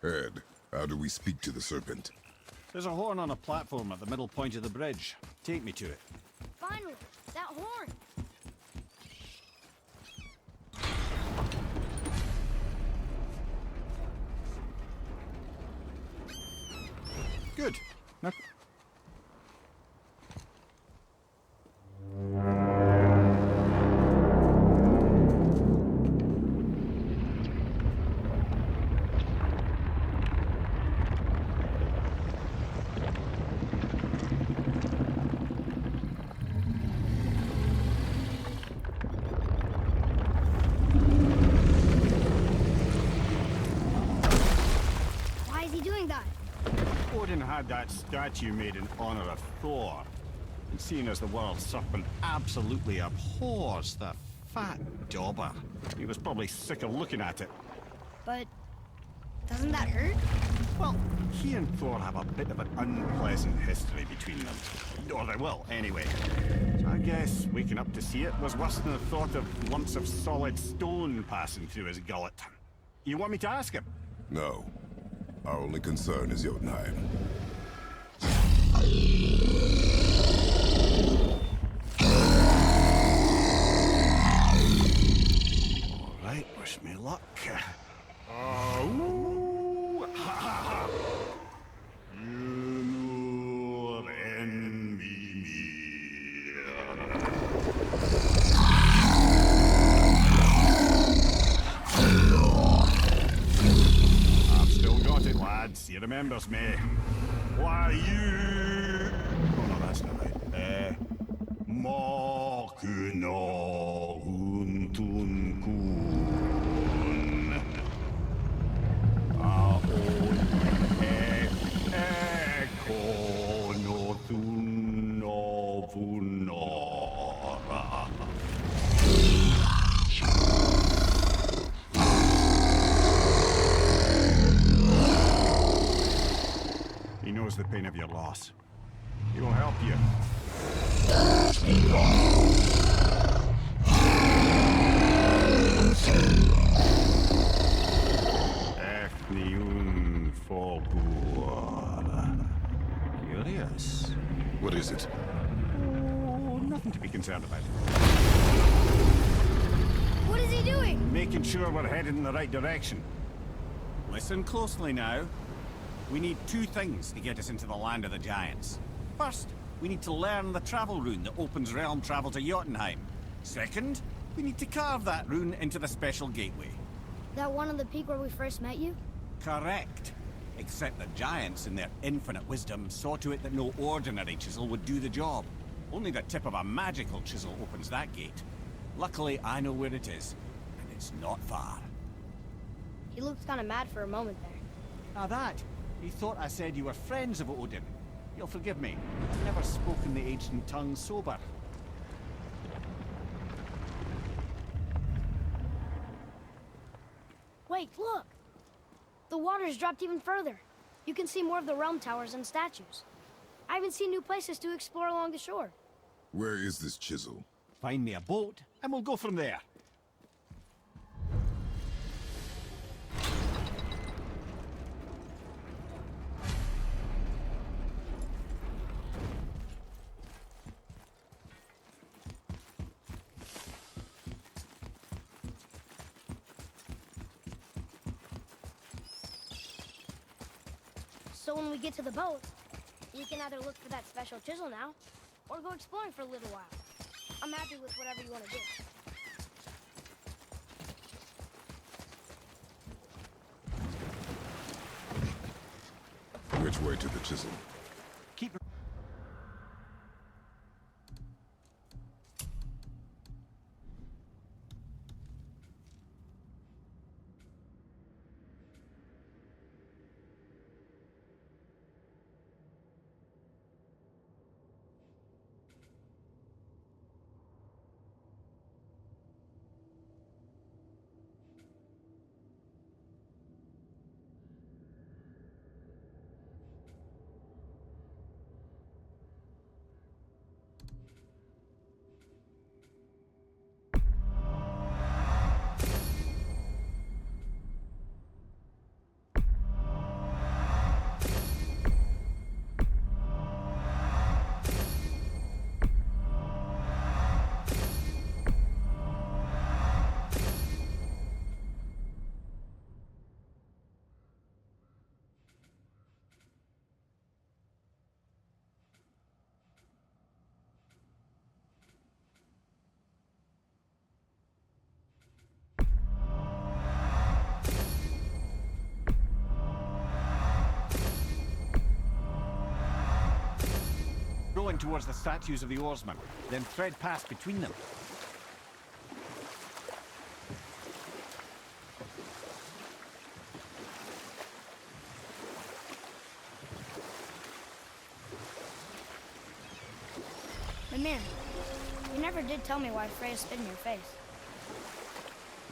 Ed, how do we speak to the serpent? There's a horn on a platform at the middle point of the bridge. Take me to it. Finally, that horn! Good. Now... Why is he doing that? Odin had that statue made in honor of Thor. And seeing as the world serpent absolutely abhors the fat dauber, he was probably sick of looking at it. But doesn't that hurt? Well, he and Thor have a bit of an unpleasant history between them. Or they will, anyway. So I guess waking up to see it was worse than the thought of lumps of solid stone passing through his gullet. You want me to ask him? No. Our only concern is Jotunheim. All right, wish me luck. Ooh, ha, ha, ha. You envy me. I've still got it, lads. He remembers me. Why you? Oh no, that's not right. Mokuno huntun kun. Aon ekono thuno vunora. He knows the pain of your loss. He will help you. Ethniun Forbur. Curious. What is it? Oh, nothing to be concerned about. What is he doing? Making sure we're headed in the right direction. Listen closely now. We need two things to get us into the land of the giants. First, we need to learn the travel rune that opens realm travel to Jotunheim. Second, we need to carve that rune into the special gateway. That one on the peak where we first met you? Correct. Except the giants, in their infinite wisdom, saw to it that no ordinary chisel would do the job. Only the tip of a magical chisel opens that gate. Luckily, I know where it is, and it's not far. He looked kind of mad for a moment there. Now that, he thought I said you were friends of Odin. You'll forgive me. I've never spoken the ancient tongue sober. Wait, look! The water's dropped even further. You can see more of the realm towers and statues. I even see new places to explore along the shore. Where is this chisel? Find me a boat, and we'll go from there. So when we get to the boat, we can either look for that special chisel now, or go exploring for a little while. I'm happy with whatever you want to do. Which way to the chisel? Keep... on towards the statues of the oarsmen, then thread past between them. Mimir, you never did tell me why Freya spit in your face.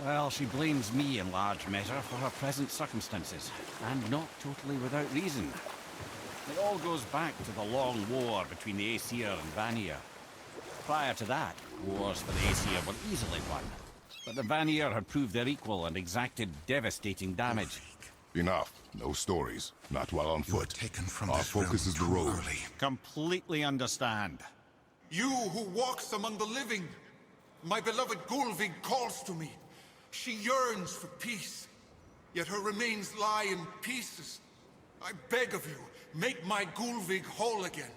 Well, she blames me in large measure for her present circumstances, and not totally without reason. It all goes back to the long war between the Aesir and Vanir. Prior to that, wars for the Aesir were easily won, but the Vanir had proved their equal and exacted devastating damage. Enough. No stories. Not while on You were foot. taken from Our this focus realm is the too road. early. Completely understand. You who walks among the living, my beloved Gulvig calls to me. She yearns for peace, yet her remains lie in pieces. I beg of you, make my Gulvig whole again.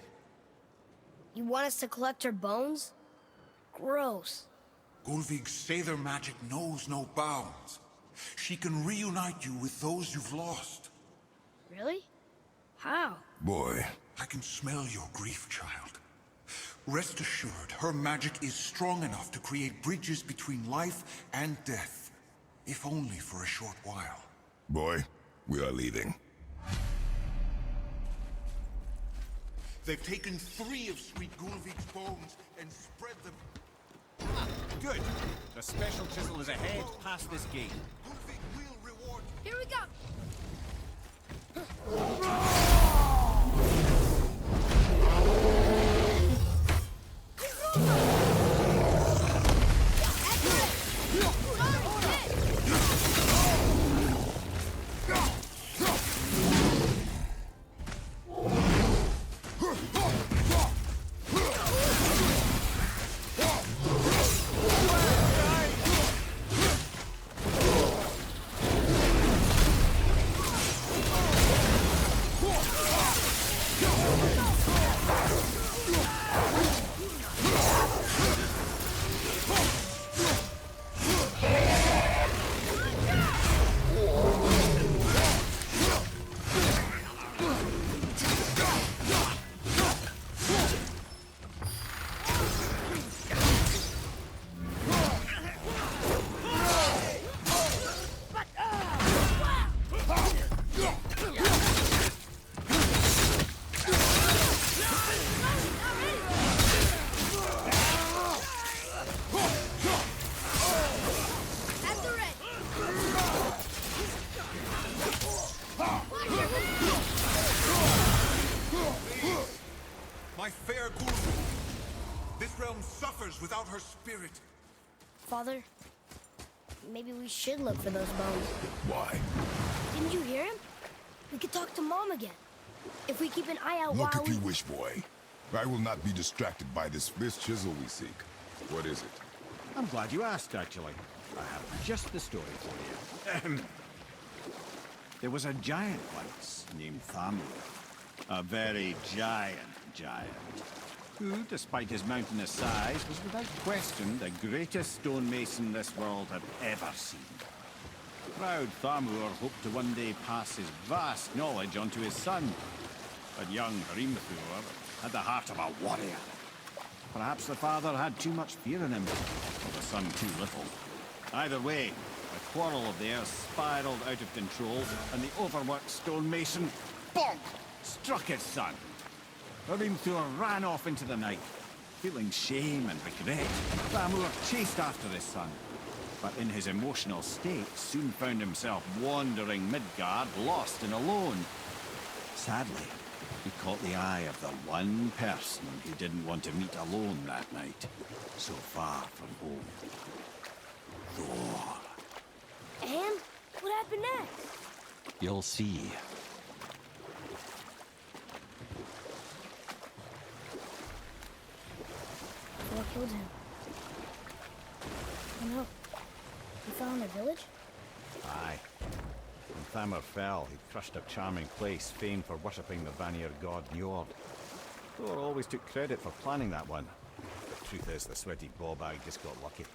You want us to collect her bones? Gross. Gulvig's Sather magic knows no bounds. She can reunite you with those you've lost. Really? How? Boy, I can smell your grief, child. Rest assured, her magic is strong enough to create bridges between life and death, if only for a short while. boy, we are leaving. They've taken 3 of Sweet Gulvig's bones and spread them. Good. The special chisel is ahead past this gate. Gulvig will reward you. Here we go! My fair Gulvig. This realm suffers without her spirit. Father, maybe we should look for those bones. Why? Didn't you hear him? We could talk to Mom again. If we keep an eye out Look while if you wish, boy. I will not be distracted by this chisel we seek. What is it? I'm glad you asked, actually. I have just the story for you. There was a giant once named Thamur. A very giant, who, despite his mountainous size, was without question the greatest stonemason this world had ever seen. Proud Thamur hoped to one day pass his vast knowledge on to his son. But young Hrimthur had the heart of a warrior. Perhaps the father had too much fear in him, or the son too little. Either way, a quarrel of theirs spiraled out of control, and the overworked stonemason, bonk, struck his son. Hrimthur ran off into the night. Feeling shame and regret, Thamur chased after his son, but in his emotional state soon found himself wandering Midgard, lost and alone. Sadly, he caught the eye of the one person he didn't want to meet alone that night, so far from home. Thor. And what happened next? You'll see. What killed him? Oh no. He fell in the village? Aye. When Thamur fell, he crushed a charming place famed for worshipping the Vanir god Njord. Thor always took credit for planning that one. The truth is, the sweaty ballbag just got lucky.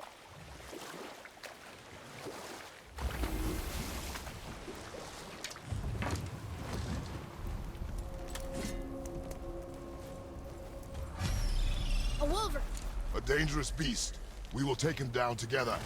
dangerous beast. We will take him down together.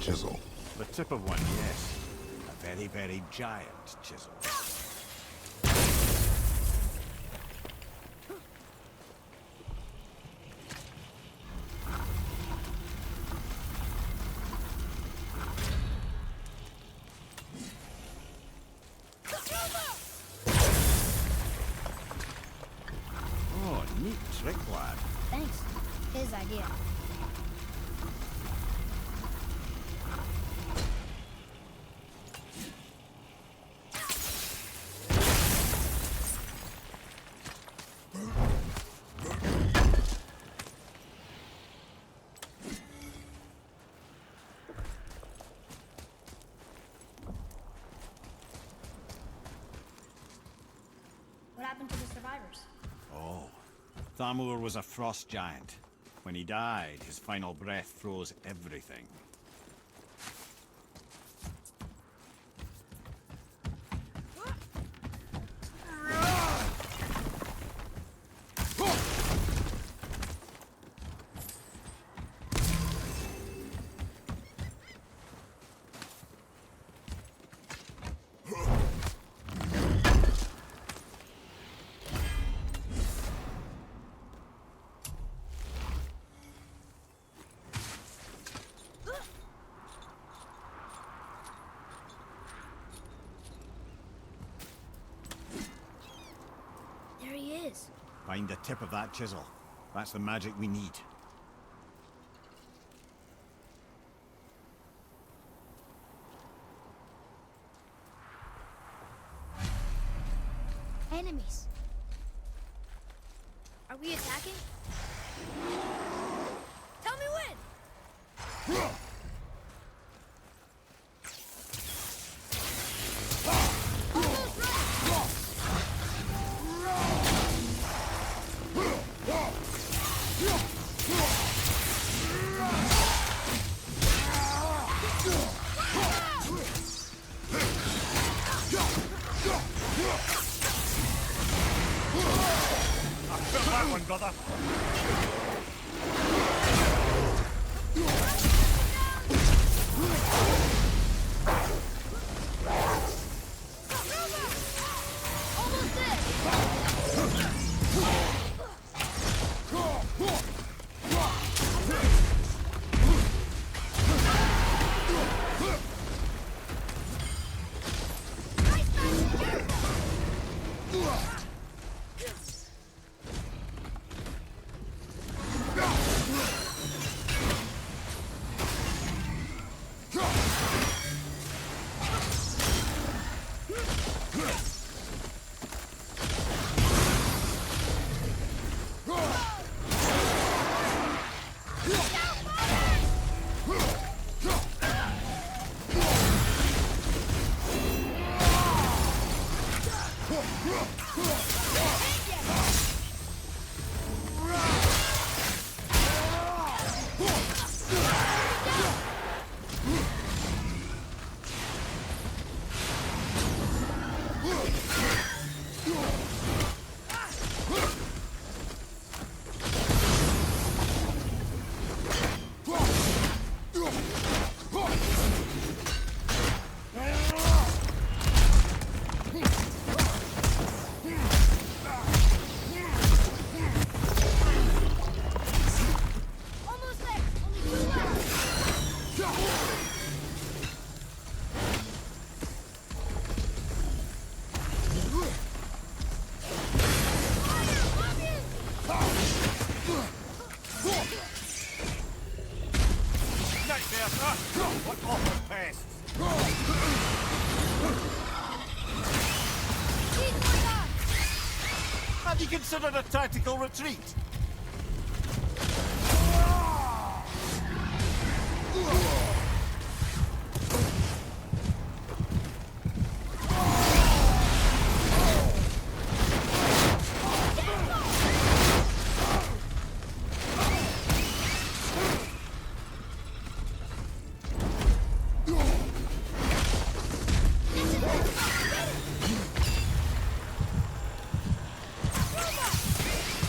Chisel. The tip of one, yes. A very, very giant chisel. Oh, neat trick, lad. Thanks. His idea. What happened to the survivors? Oh, Thamur was a frost giant. When he died, his final breath froze everything. There he is. Find the tip of that chisel. That's the magic we need. Enemies. Are we attacking? Tell me when! Got that one, brother. Almost there! considered a tactical retreat?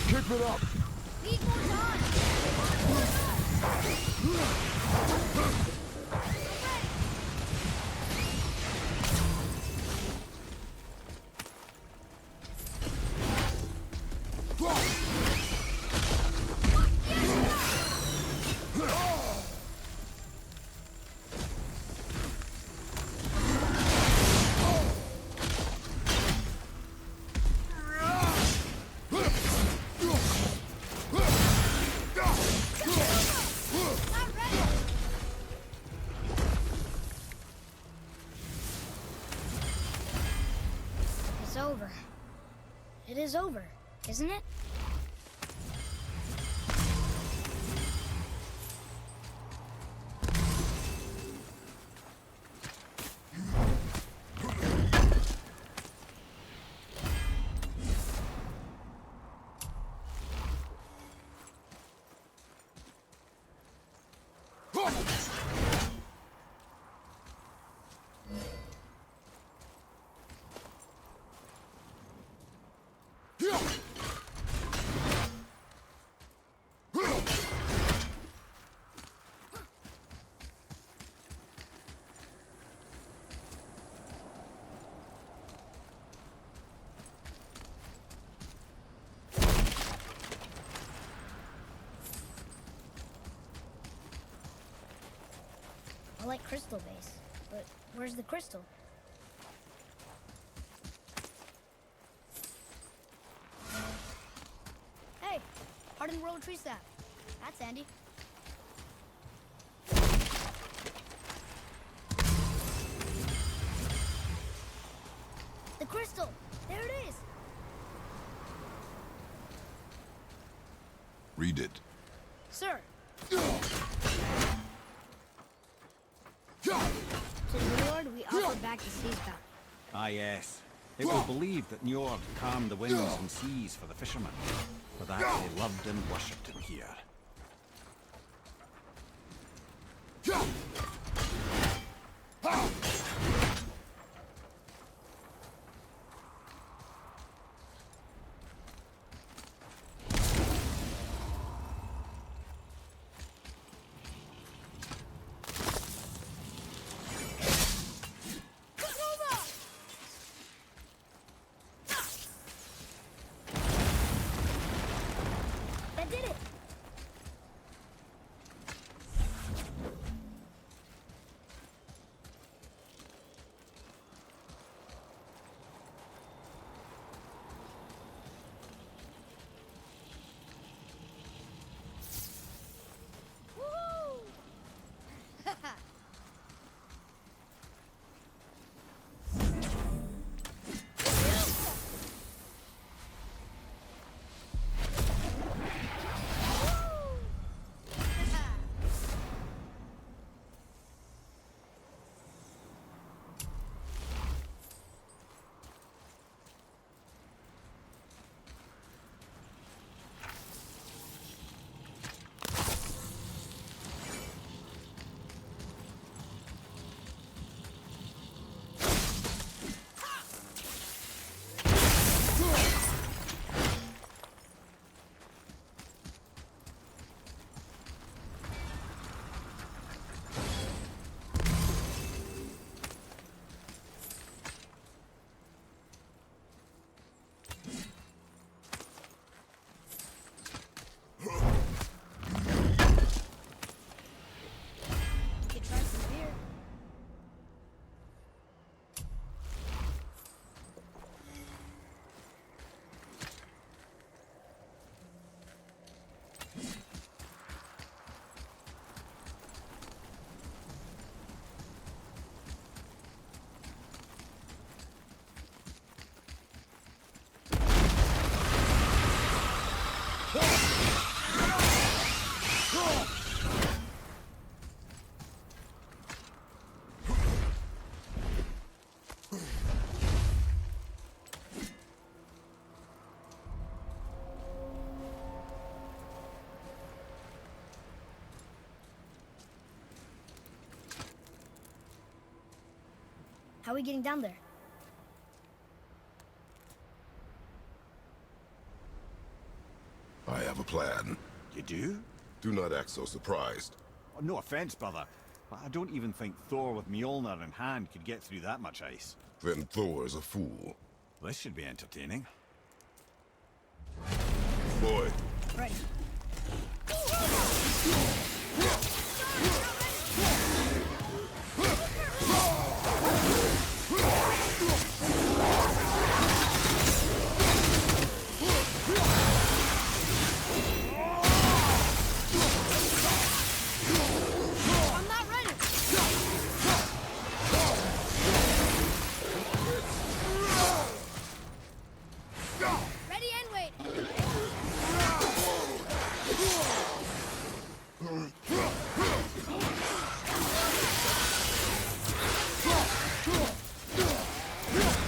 Keep it up! Need more time. Not ready. It's over. It is over, isn't it? I like crystal base, but where's the crystal? Hey, hardened roller tree sap. That's handy. The crystal! There it is! Read it. Sir! To the Lord we offer back the seas bound. Ah, yes. It was believed that Njord calmed the winds and seas for the fishermen. For that, they loved and worshipped him here. That did it! How are we getting down there? I have a plan. You do? Do not act so surprised. Oh, no offense, brother, but I don't even think Thor with Mjolnir in hand could get through that much ice. Then Thor's a fool. This should be entertaining. Boy, Ready. I'm not ready. Ready and wait.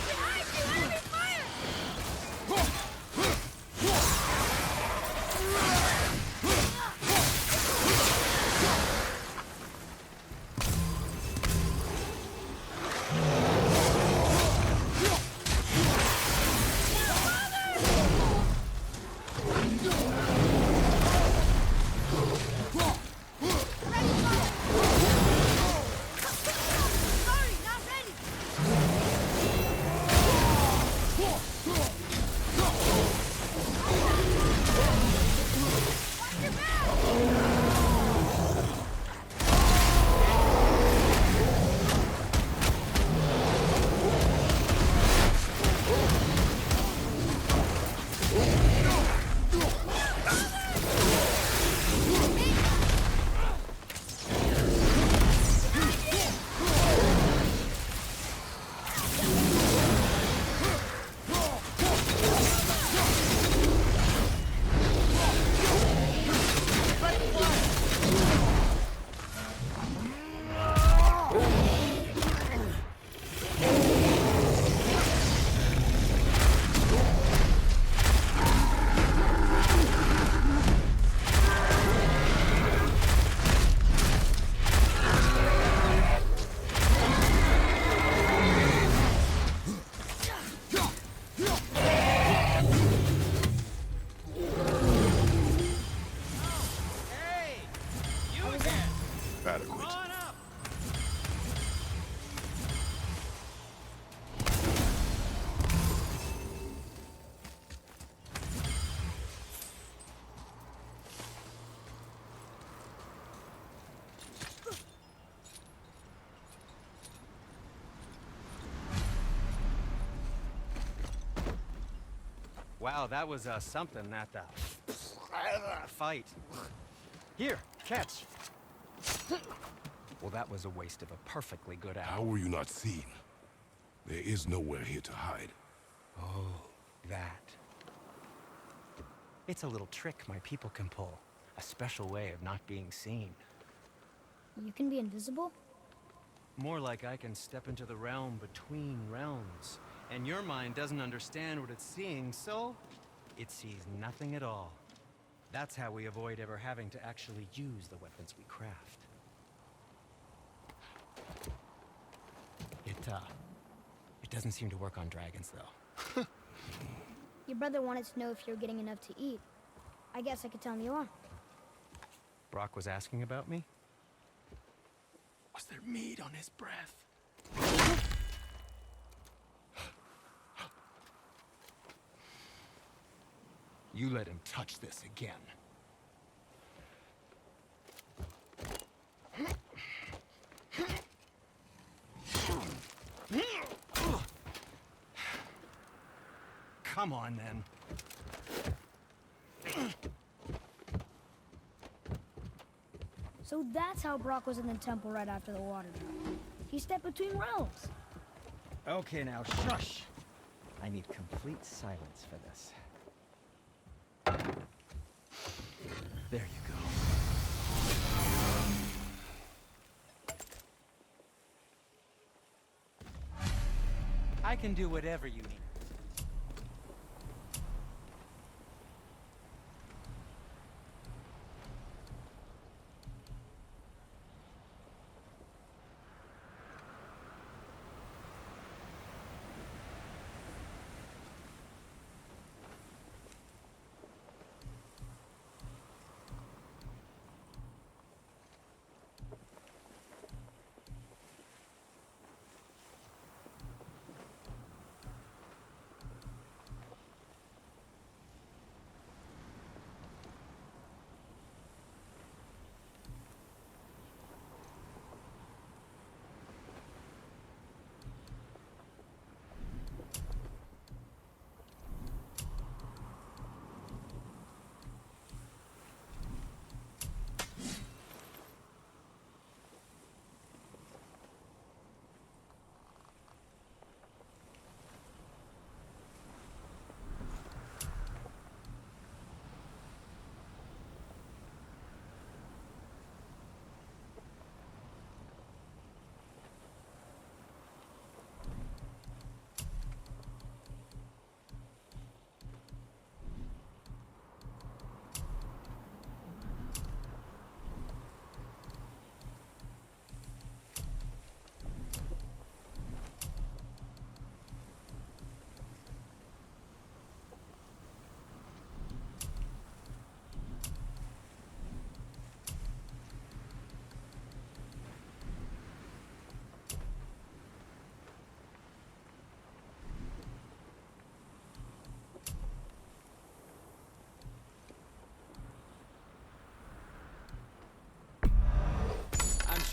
Behind you, enemy fire! Sorry, not ready. Watch your back! adequate. Wow, that was something, that fight. Here, catch. Well, that was a waste of a perfectly good How hour. were you not seen? There is nowhere here to hide. Oh, that. It's a little trick my people can pull. A special way of not being seen. You can be invisible? More like I can step into the realm between realms. And your mind doesn't understand what it's seeing, so it sees nothing at all. That's how we avoid ever having to actually use the weapons we craft. It doesn't seem to work on dragons, though. Your brother wanted to know if you're getting enough to eat. I guess I could tell him you are. Brock was asking about me? Was there meat on his breath? You let him touch this again. Come on, then. So that's how Brock was in the temple right after the water drop. He stepped between realms. Okay, now shush. I need complete silence for this. There you go. I can do whatever you need.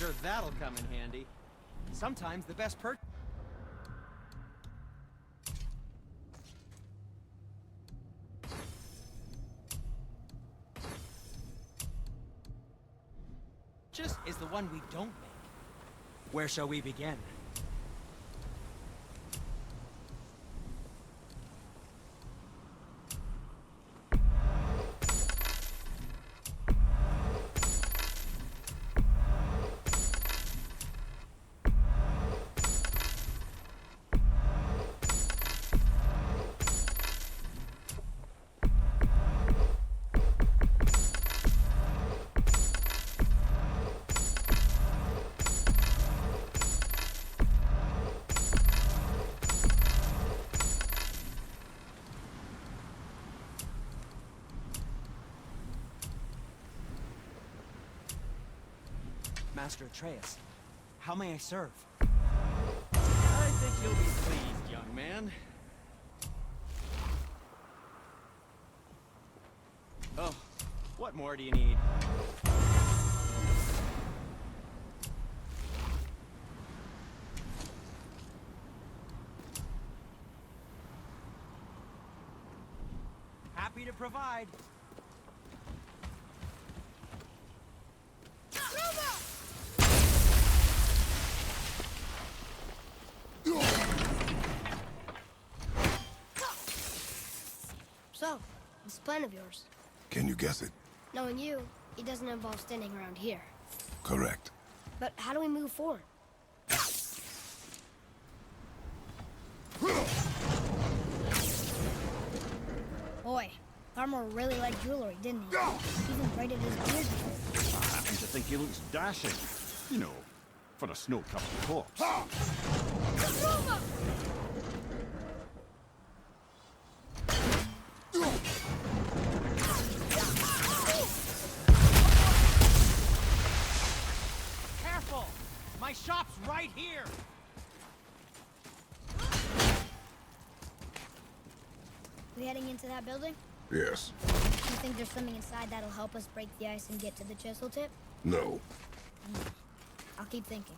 sure that'll come in handy. Sometimes the best purchase is the one we don't make. Where shall we begin? Master Atreus, how may I serve? I think you'll be pleased, young man. Oh, what more do you need? Happy to provide. So, this plan of yours. Can you guess it? Knowing you, it doesn't involve standing around here. Correct. But how do we move forward? Boy, Armor really liked jewelry, didn't he? Even braided his beard before. I happen to think he looks dashing. You know, for a snow-covered corpse. Careful! My shop's right here! We heading into that building? Yes. You think there's something inside that'll help us break the ice and get to the chisel tip? No. I'll keep thinking.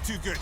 Too good.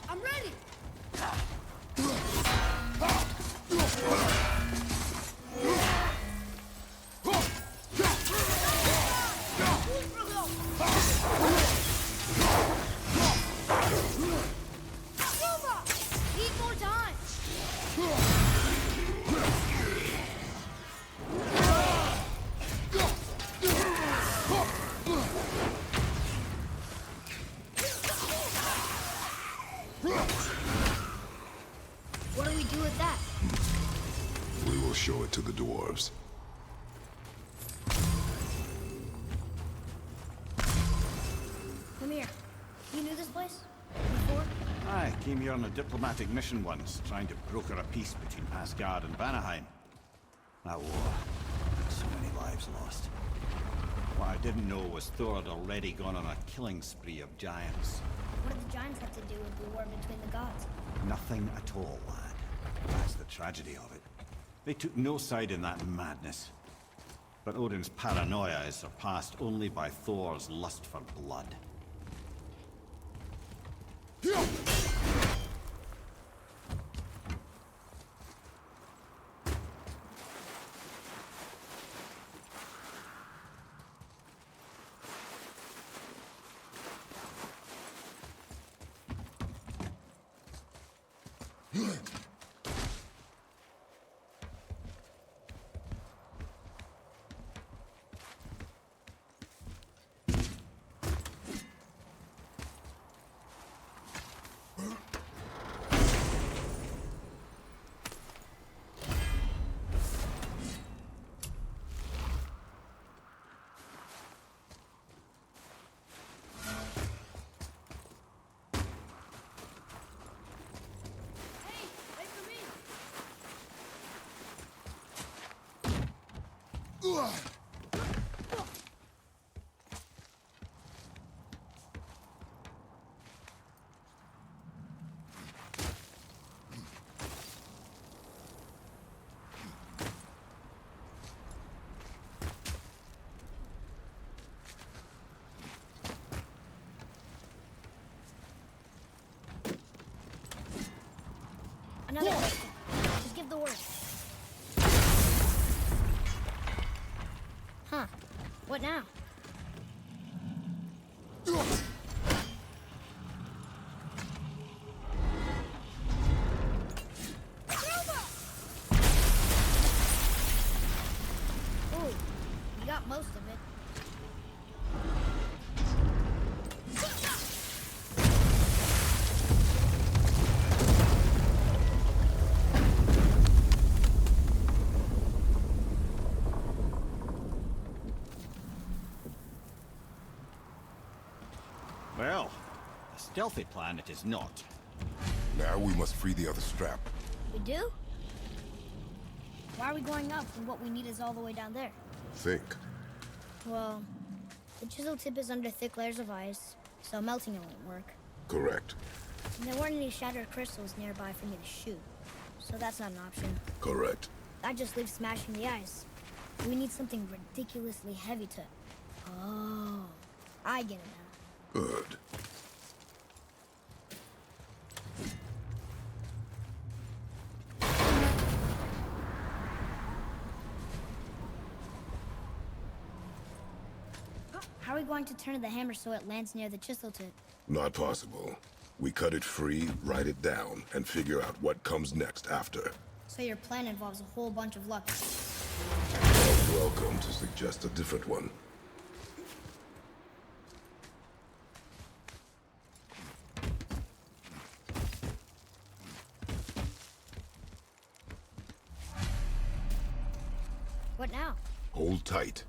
I'm ready! Need more time! What do we do with that? We will show it to the dwarves. Come here. You knew this place? Before? I came here on a diplomatic mission once, trying to broker a peace between Asgard and Vanaheim. That war. So many lives lost. What I didn't know was Thor had already gone on a killing spree of giants. What did the giants have to do with the war between the gods? Nothing at all, lad. That's the tragedy of it. They took no side in that madness. But Odin's paranoia is surpassed only by Thor's lust for blood. Hey, wait for me! Another question. Just give the word. Huh. What now? Ooh, you got most of it. Well, a stealthy plan it is not. Now we must free the other strap. We do? Why are we going up when what we need is all the way down there? Think. Well, the chisel tip is under thick layers of ice, so melting it won't work. Correct. And there weren't any shattered crystals nearby for me to shoot, so that's not an option. Correct. That just leaves smashing the ice. We need something ridiculously heavy to... Oh, I get it now. Good. How are we going to turn the hammer so it lands near the chisel tip? Not possible. We cut it free, write it down, and figure out what comes next after. So your plan involves a whole bunch of luck. You're welcome to suggest a different one. What now? Hold tight.